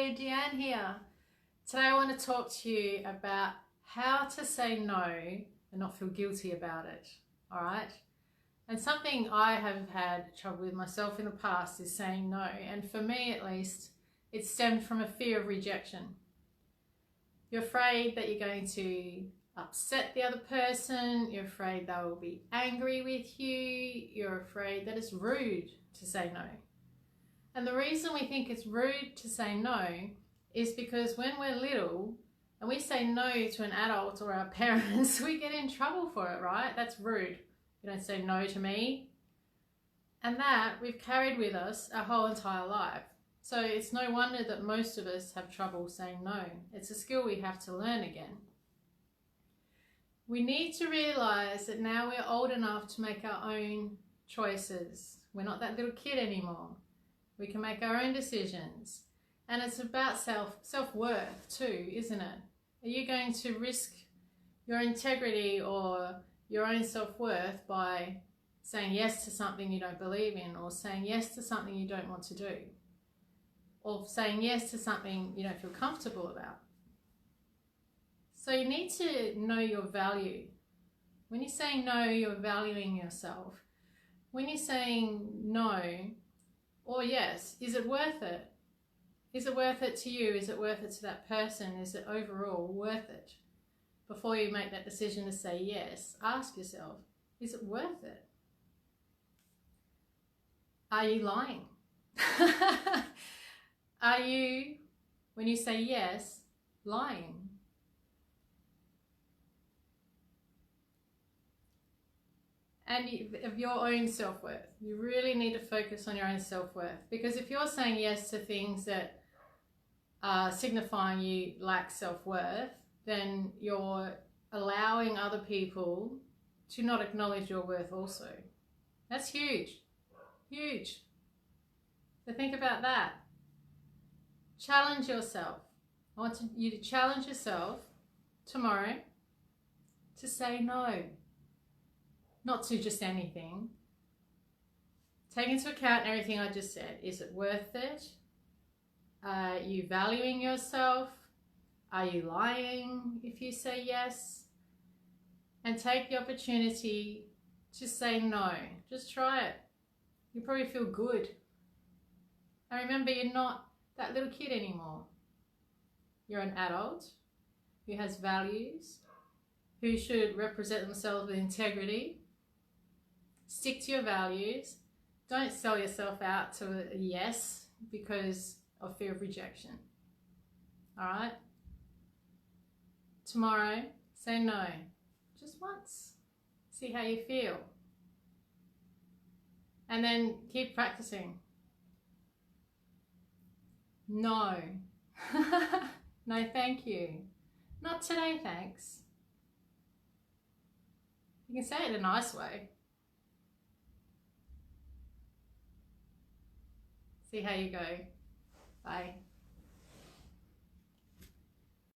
Hey, Deanne here. Today I want to talk to you about how to say no and not feel guilty about it, all right? And something I have had trouble with myself in the past is saying no, and for me at least, it stemmed from a fear of rejection. You're afraid that you're going to upset the other person, you're afraid they will be angry with you, you're afraid that it's rude to say no. And the reason we think it's rude to say no is because when we're little and we say no to an adult or our parents, we get in trouble for it, right? That's rude. You don't say no to me. And that we've carried with us our whole entire life. So it's no wonder that most of us have trouble saying no. It's a skill we have to learn again. We need to realise that now we're old enough to make our own choices. We're not that little kid anymore. We can make our own decisions. And it's about self-worth too, isn't it? Are you going to risk your integrity or your own self-worth by saying yes to something you don't believe in, or saying yes to something you don't want to do, or saying yes to something you don't feel comfortable about? So you need to know your value. When you're saying no, you're valuing yourself. When you're saying no or yes, is it worth it? Is it worth it to you? Is it worth it to that person? Is it overall worth it? Before you make that decision to say yes, ask yourself, is it worth it? Are you lying? Are you, when you say yes, lying? And of your own self-worth. You really need to focus on your own self-worth, because if you're saying yes to things that are signifying you lack self-worth, then you're allowing other people to not acknowledge your worth also. That's huge, huge. So think about that. Challenge yourself. I want you to challenge yourself tomorrow to say no. Not to just anything. Take into account everything I just said. Is it worth it? Are you valuing yourself? Are you lying if you say yes? And take the opportunity to say no. Just try it. You'll probably feel good. And remember, you're not that little kid anymore. You're an adult who has values, who should represent themselves with integrity. Stick to your values. Don't sell yourself out to a yes because of fear of rejection. All right? Tomorrow, say no. Just once. See how you feel. And then keep practicing. No. No, thank you. Not today, thanks. You can say it in a nice way. See how you go. Bye.